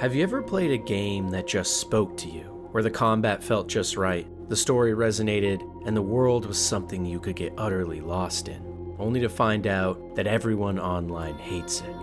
Have you ever played a game that just spoke to you, where the combat felt just right, the story resonated, and the world was something you could get utterly lost in, only to find out that everyone online hates it?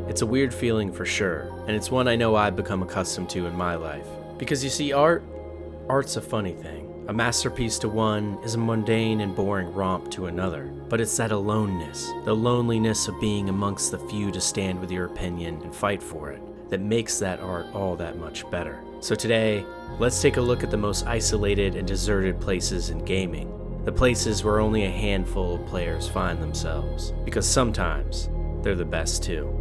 It's a weird feeling for sure, and it's one I know I've become accustomed to in my life. Because you see, art's a funny thing. A masterpiece to one is a mundane and boring romp to another. But it's that aloneness, the loneliness of being amongst the few to stand with your opinion and fight for it, that makes that art all that much better. So today, let's take a look at the most isolated and deserted places in gaming. The places where only a handful of players find themselves. Because sometimes, they're the best too.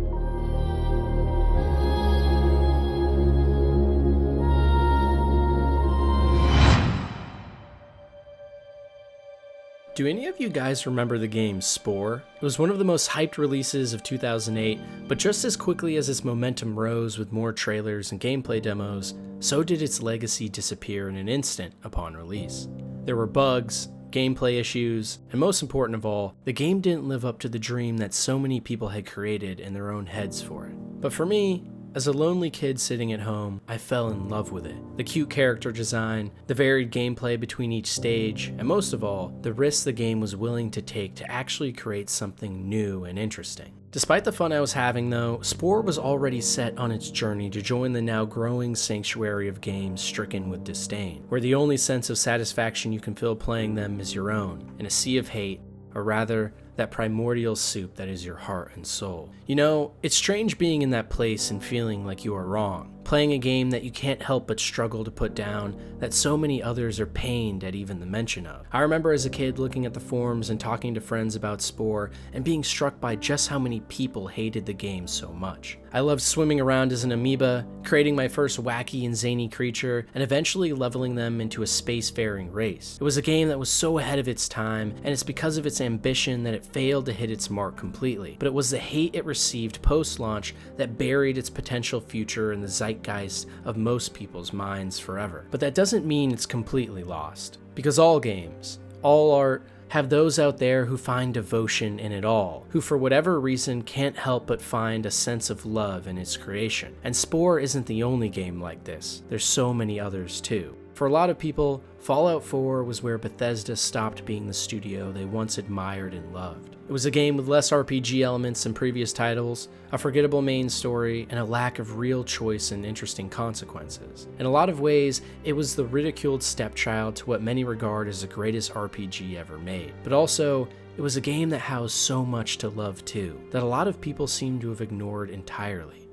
Do any of you guys remember the game Spore? It was one of the most hyped releases of 2008, but just as quickly as its momentum rose with more trailers and gameplay demos, so did its legacy disappear in an instant upon release. There were bugs, gameplay issues, and most important of all, the game didn't live up to the dream that so many people had created in their own heads for it. But for me, as a lonely kid sitting at home, I fell in love with it. The cute character design, the varied gameplay between each stage, and most of all, the risks the game was willing to take to actually create something new and interesting. Despite the fun I was having though, Spore was already set on its journey to join the now growing sanctuary of games stricken with disdain, where the only sense of satisfaction you can feel playing them is your own, in a sea of hate, or rather, that primordial soup that is your heart and soul. You know, it's strange being in that place and feeling like you are wrong, playing a game that you can't help but struggle to put down, that so many others are pained at even the mention of. I remember as a kid looking at the forums and talking to friends about Spore and being struck by just how many people hated the game so much. I loved swimming around as an amoeba, creating my first wacky and zany creature, and eventually leveling them into a spacefaring race. It was a game that was so ahead of its time, and it's because of its ambition that it failed to hit its mark completely. But it was the hate it received post-launch that buried its potential future in the zeitgeist of most people's minds forever. But that doesn't mean it's completely lost. Because all games, all art, have those out there who find devotion in it all, who for whatever reason can't help but find a sense of love in its creation. And Spore isn't the only game like this. There's so many others too. For a lot of people, Fallout 4 was where Bethesda stopped being the studio they once admired and loved. It was a game with less RPG elements than previous titles, a forgettable main story, and a lack of real choice and interesting consequences. In a lot of ways, it was the ridiculed stepchild to what many regard as the greatest RPG ever made. But also, it was a game that housed so much to love too, that a lot of people seem to have ignored entirely.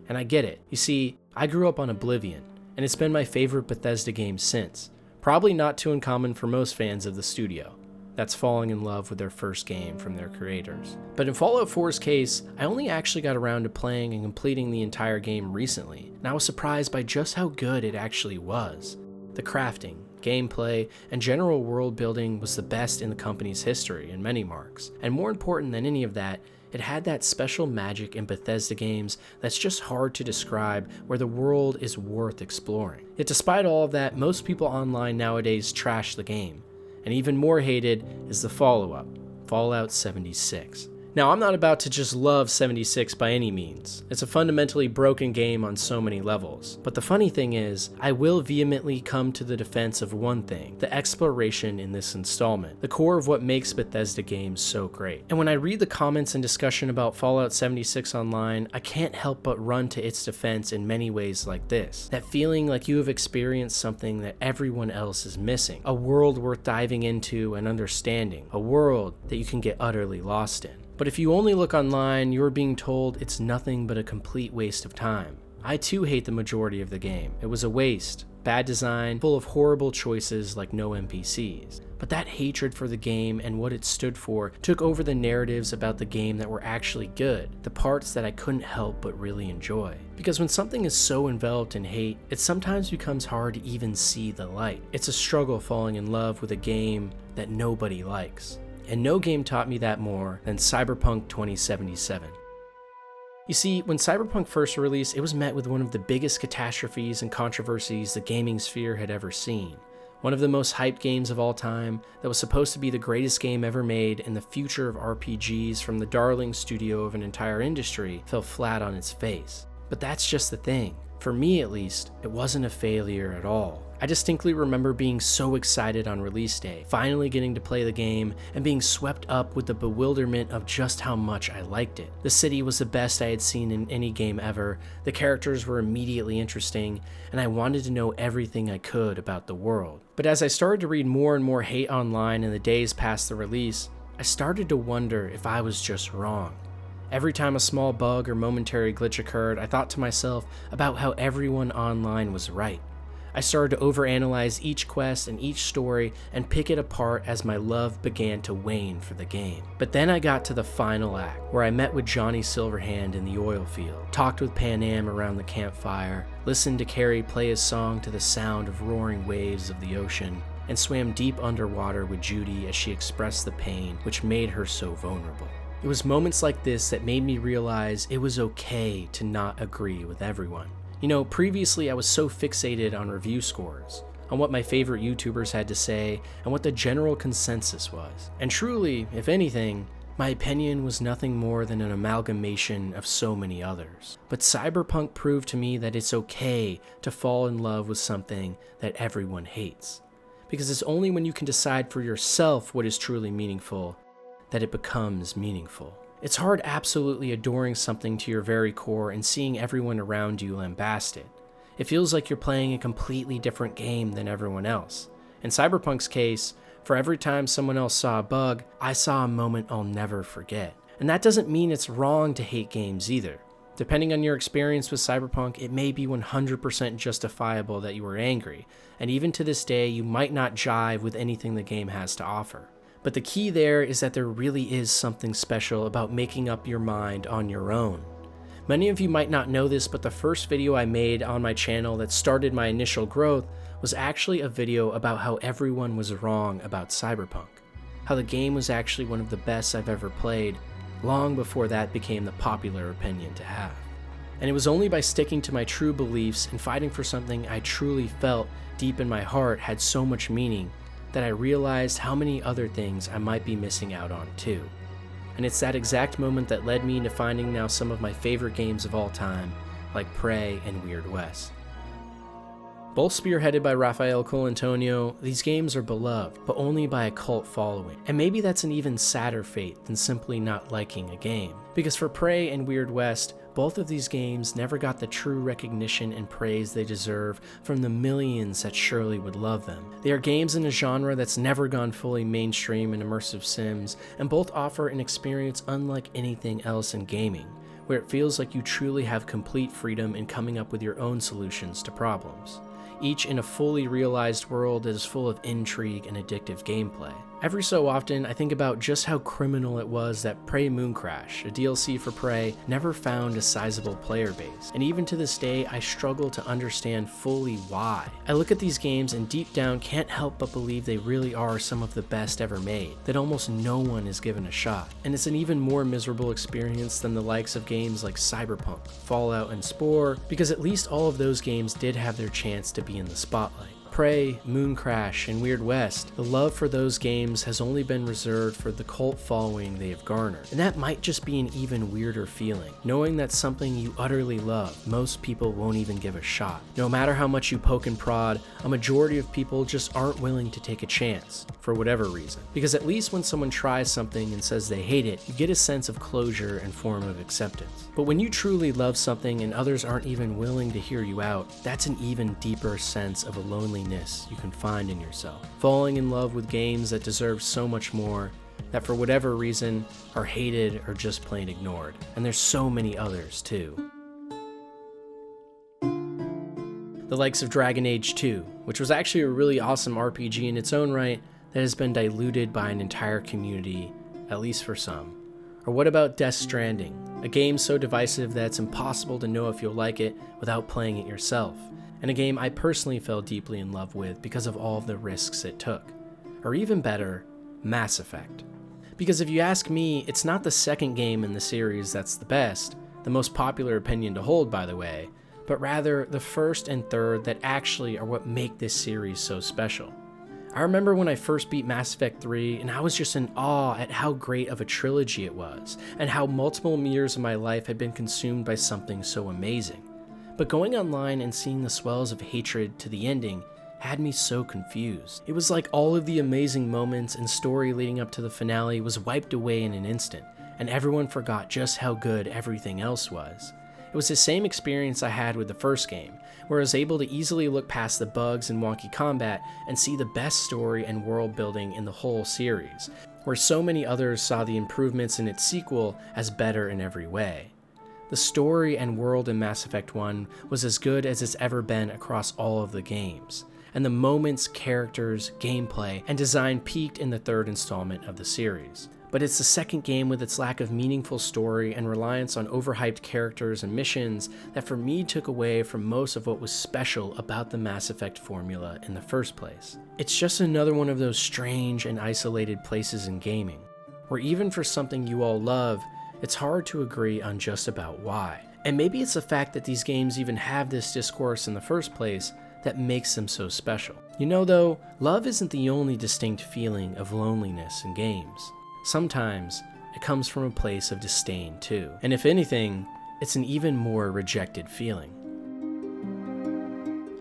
And I get it. You see, I grew up on Oblivion, and it's been my favorite Bethesda game since. Probably not too uncommon for most fans of the studio. That's falling in love with their first game from their creators. But in Fallout 4's case, I only actually got around to playing and completing the entire game recently, and I was surprised by just how good it actually was. The crafting, gameplay, and general world building was the best in the company's history in many marks. And more important than any of that, it had that special magic in Bethesda games that's just hard to describe, where the world is worth exploring. Yet despite all of that, most people online nowadays trash the game. And even more hated is the follow-up, Fallout 76. Now, I'm not about to just love 76 by any means. It's a fundamentally broken game on so many levels. But the funny thing is, I will vehemently come to the defense of one thing, the exploration in this installment, the core of what makes Bethesda games so great. And when I read the comments and discussion about Fallout 76 online, I can't help but run to its defense in many ways like this. That feeling like you have experienced something that everyone else is missing, a world worth diving into and understanding, a world that you can get utterly lost in. But if you only look online, you're being told it's nothing but a complete waste of time. I too hate the majority of the game. It was a waste, bad design, full of horrible choices like no NPCs. But that hatred for the game and what it stood for took over the narratives about the game that were actually good, the parts that I couldn't help but really enjoy. Because when something is so enveloped in hate, it sometimes becomes hard to even see the light. It's a struggle falling in love with a game that nobody likes. And no game taught me that more than Cyberpunk 2077. You see, when Cyberpunk first released, it was met with one of the biggest catastrophes and controversies the gaming sphere had ever seen. One of the most hyped games of all time that was supposed to be the greatest game ever made and the future of RPGs from the darling studio of an entire industry fell flat on its face. But that's just the thing. For me at least, it wasn't a failure at all. I distinctly remember being so excited on release day, finally getting to play the game, and being swept up with the bewilderment of just how much I liked it. The city was the best I had seen in any game ever, the characters were immediately interesting, and I wanted to know everything I could about the world. But as I started to read more and more hate online in the days past the release, I started to wonder if I was just wrong. Every time a small bug or momentary glitch occurred, I thought to myself about how everyone online was right. I started to overanalyze each quest and each story and pick it apart as my love began to wane for the game. But then I got to the final act, where I met with Johnny Silverhand in the oil field, talked with Panam around the campfire, listened to Carrie play his song to the sound of roaring waves of the ocean, and swam deep underwater with Judy as she expressed the pain which made her so vulnerable. It was moments like this that made me realize it was okay to not agree with everyone. You know, previously I was so fixated on review scores, on what my favorite YouTubers had to say, and what the general consensus was. And truly, if anything, my opinion was nothing more than an amalgamation of so many others. But Cyberpunk proved to me that it's okay to fall in love with something that everyone hates. Because it's only when you can decide for yourself what is truly meaningful that it becomes meaningful. It's hard absolutely adoring something to your very core and seeing everyone around you lambast it. It feels like you're playing a completely different game than everyone else. In Cyberpunk's case, for every time someone else saw a bug, I saw a moment I'll never forget. And that doesn't mean it's wrong to hate games either. Depending on your experience with Cyberpunk, it may be 100% justifiable that you were angry, and even to this day, you might not jive with anything the game has to offer. But the key there is that there really is something special about making up your mind on your own. Many of you might not know this, but the first video I made on my channel that started my initial growth was actually a video about how everyone was wrong about Cyberpunk. How the game was actually one of the best I've ever played, long before that became the popular opinion to have. And it was only by sticking to my true beliefs and fighting for something I truly felt deep in my heart had so much meaning that I realized how many other things I might be missing out on too. And it's that exact moment that led me into finding now some of my favorite games of all time, like Prey and Weird West. Both spearheaded by Rafael Colantonio, these games are beloved, but only by a cult following. And maybe that's an even sadder fate than simply not liking a game. Because for Prey and Weird West, both of these games never got the true recognition and praise they deserve from the millions that surely would love them. They are games in a genre that's never gone fully mainstream in immersive sims, and both offer an experience unlike anything else in gaming, where it feels like you truly have complete freedom in coming up with your own solutions to problems, each in a fully realized world that is full of intrigue and addictive gameplay. Every so often, I think about just how criminal it was that Prey Mooncrash, a DLC for Prey, never found a sizable player base, and even to this day, I struggle to understand fully why. I look at these games and deep down can't help but believe they really are some of the best ever made, that almost no one is given a shot. And it's an even more miserable experience than the likes of games like Cyberpunk, Fallout, and Spore, because at least all of those games did have their chance to be in the spotlight. Prey, Mooncrash, and Weird West, the love for those games has only been reserved for the cult following they have garnered. And that might just be an even weirder feeling, knowing that something you utterly love, most people won't even give a shot. No matter how much you poke and prod, a majority of people just aren't willing to take a chance, for whatever reason. Because at least when someone tries something and says they hate it, you get a sense of closure and form of acceptance. But when you truly love something and others aren't even willing to hear you out, that's an even deeper sense of a loneliness you can find in yourself. Falling in love with games that deserve so much more, that for whatever reason are hated or just plain ignored. And there's so many others too. The likes of Dragon Age 2, which was actually a really awesome RPG in its own right that has been diluted by an entire community, at least for some. Or what about Death Stranding, a game so divisive that it's impossible to know if you'll like it without playing it yourself, and a game I personally fell deeply in love with because of all of the risks it took. Or even better, Mass Effect. Because if you ask me, it's not the second game in the series that's the best, the most popular opinion to hold by the way, but rather the first and third that actually are what make this series so special. I remember when I first beat Mass Effect 3 and I was just in awe at how great of a trilogy it was, and how multiple years of my life had been consumed by something so amazing. But going online and seeing the swells of hatred to the ending had me so confused. It was like all of the amazing moments and story leading up to the finale was wiped away in an instant, and everyone forgot just how good everything else was. It was the same experience I had with the first game, where I was able to easily look past the bugs and wonky combat and see the best story and world building in the whole series, where so many others saw the improvements in its sequel as better in every way. The story and world in Mass Effect 1 was as good as it's ever been across all of the games, and the moments, characters, gameplay, and design peaked in the third installment of the series. But it's the second game with its lack of meaningful story and reliance on overhyped characters and missions that for me took away from most of what was special about the Mass Effect formula in the first place. It's just another one of those strange and isolated places in gaming, where even for something you all love, it's hard to agree on just about why. And maybe it's the fact that these games even have this discourse in the first place that makes them so special. You know though, love isn't the only distinct feeling of loneliness in games. Sometimes, it comes from a place of disdain too. And if anything, it's an even more rejected feeling.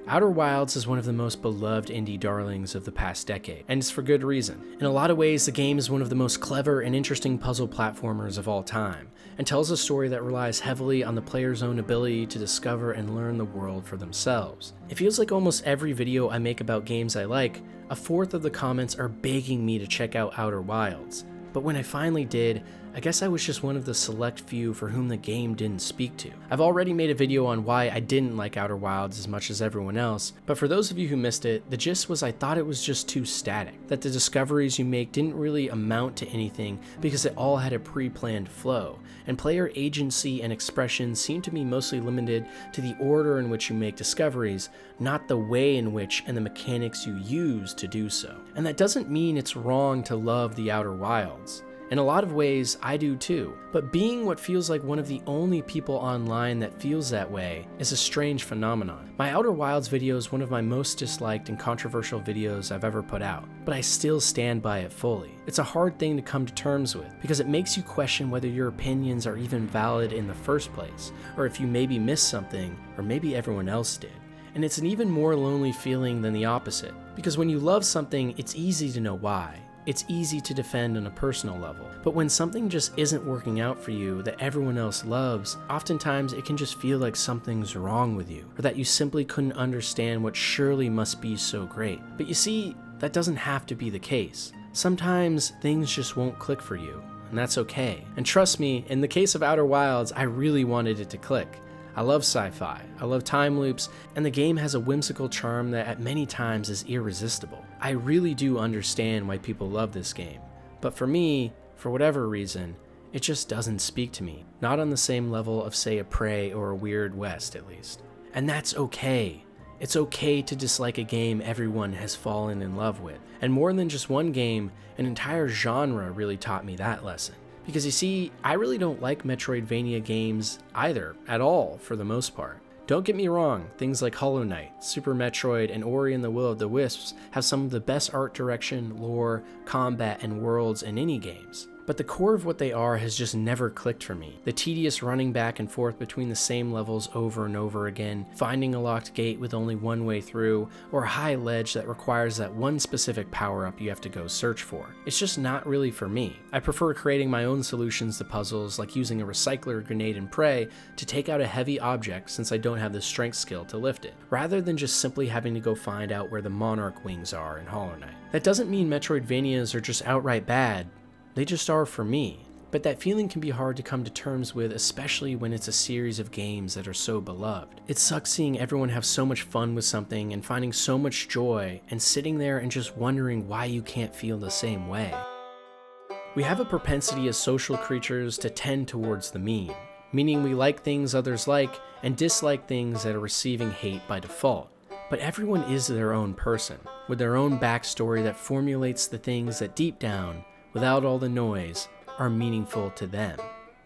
Outer Wilds is one of the most beloved indie darlings of the past decade, and it's for good reason. In a lot of ways, the game is one of the most clever and interesting puzzle platformers of all time, and tells a story that relies heavily on the player's own ability to discover and learn the world for themselves. It feels like almost every video I make about games I like, a fourth of the comments are begging me to check out Outer Wilds. But when I finally did, I guess I was just one of the select few for whom the game didn't speak to. I've already made a video on why I didn't like Outer Wilds as much as everyone else, but for those of you who missed it, the gist was I thought it was just too static, that the discoveries you make didn't really amount to anything because it all had a pre-planned flow, and player agency and expression seemed to be mostly limited to the order in which you make discoveries, not the way in which and the mechanics you use to do so. And that doesn't mean it's wrong to love the Outer Wilds. In a lot of ways, I do too, but being what feels like one of the only people online that feels that way is a strange phenomenon. My Outer Wilds video is one of my most disliked and controversial videos I've ever put out, but I still stand by it fully. It's a hard thing to come to terms with, because it makes you question whether your opinions are even valid in the first place, or if you maybe missed something, or maybe everyone else did. And it's an even more lonely feeling than the opposite, because when you love something, it's easy to know why. It's easy to defend on a personal level, but when something just isn't working out for you that everyone else loves, oftentimes it can just feel like something's wrong with you, or that you simply couldn't understand what surely must be so great. But you see, that doesn't have to be the case. Sometimes things just won't click for you, and that's okay. And trust me, in the case of Outer Wilds, I really wanted it to click. I love sci-fi, I love time loops, and the game has a whimsical charm that at many times is irresistible. I really do understand why people love this game, but for me, for whatever reason, it just doesn't speak to me. Not on the same level of, say, a Prey or a Weird West, at least. And that's okay. It's okay to dislike a game everyone has fallen in love with. And more than just one game, an entire genre really taught me that lesson. Because you see, I really don't like Metroidvania games either, at all, for the most part. Don't get me wrong, things like Hollow Knight, Super Metroid, and Ori and the Will of the Wisps have some of the best art direction, lore, combat, and worlds in any games. But the core of what they are has just never clicked for me. The tedious running back and forth between the same levels over and over again, finding a locked gate with only one way through, or a high ledge that requires that one specific power-up you have to go search for. It's just not really for me. I prefer creating my own solutions to puzzles, like using a recycler grenade in Prey to take out a heavy object since I don't have the strength skill to lift it, rather than just simply having to go find out where the Monarch wings are in Hollow Knight. That doesn't mean Metroidvanias are just outright bad. They just are for me. But that feeling can be hard to come to terms with, especially when it's a series of games that are so beloved. It sucks seeing everyone have so much fun with something and finding so much joy and sitting there and just wondering why you can't feel the same way. We have a propensity as social creatures to tend towards the mean, meaning we like things others like and dislike things that are receiving hate by default. But everyone is their own person, with their own backstory that formulates the things that deep down, without all the noise, are meaningful to them.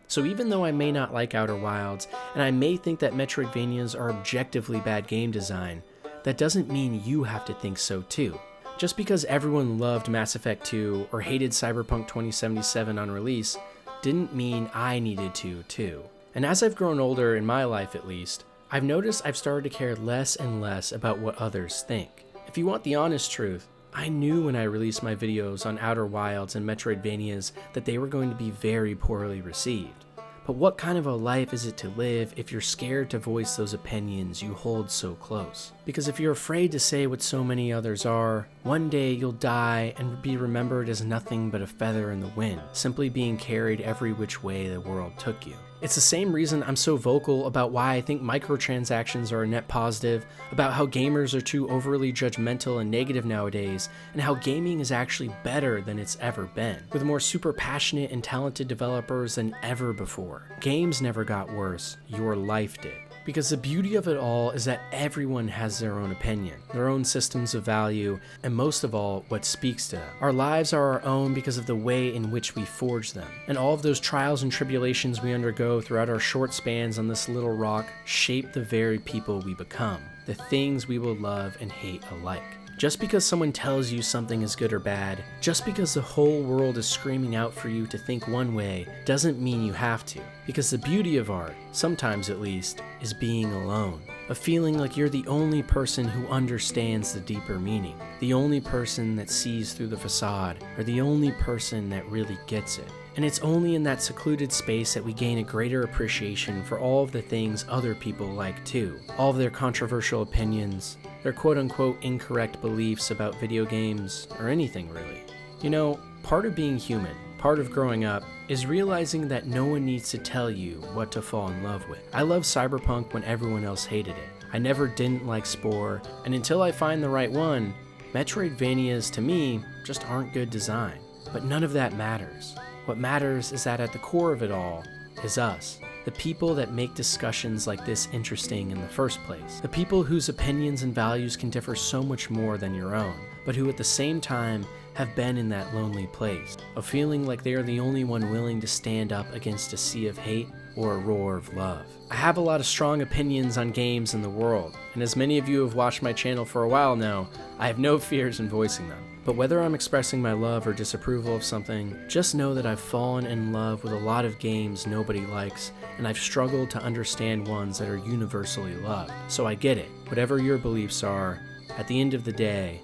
So even though I may not like Outer Wilds, and I may think that Metroidvanias are objectively bad game design, that doesn't mean you have to think so too. Just because everyone loved Mass Effect 2 or hated Cyberpunk 2077 on release didn't mean I needed to, too. And as I've grown older, in my life at least, I've noticed I've started to care less and less about what others think. If you want the honest truth, I knew when I released my videos on Outer Wilds and Metroidvanias that they were going to be very poorly received. But what kind of a life is it to live if you're scared to voice those opinions you hold so close? Because if you're afraid to say what so many others are, one day you'll die and be remembered as nothing but a feather in the wind, simply being carried every which way the world took you. It's the same reason I'm so vocal about why I think microtransactions are a net positive, about how gamers are too overly judgmental and negative nowadays, and how gaming is actually better than it's ever been, with more super passionate and talented developers than ever before. Games never got worse, your life did. Because the beauty of it all is that everyone has their own opinion, their own systems of value, and most of all, what speaks to them. Our lives are our own because of the way in which we forge them. And all of those trials and tribulations we undergo throughout our short spans on this little rock shape the very people we become, the things we will love and hate alike. Just because someone tells you something is good or bad, just because the whole world is screaming out for you to think one way, doesn't mean you have to. Because the beauty of art, sometimes at least, is being alone. Of feeling like you're the only person who understands the deeper meaning, the only person that sees through the facade, or the only person that really gets it. And it's only in that secluded space that we gain a greater appreciation for all of the things other people like too. All of their controversial opinions, their quote-unquote incorrect beliefs about video games, or anything really. You know, part of being human, part of growing up, is realizing that no one needs to tell you what to fall in love with. I love Cyberpunk when everyone else hated it. I never didn't like Spore, and until I find the right one, Metroidvanias to me just aren't good design. But none of that matters. What matters is that at the core of it all is us, the people that make discussions like this interesting in the first place, the people whose opinions and values can differ so much more than your own, but who at the same time have been in that lonely place, of feeling like they are the only one willing to stand up against a sea of hate or a roar of love. I have a lot of strong opinions on games in the world, and as many of you have watched my channel for a while now, I have no fears in voicing them. But whether I'm expressing my love or disapproval of something, just know that I've fallen in love with a lot of games nobody likes, and I've struggled to understand ones that are universally loved. So I get it. Whatever your beliefs are, at the end of the day,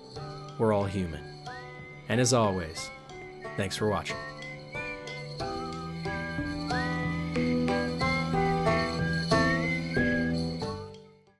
we're all human. And as always, thanks for watching.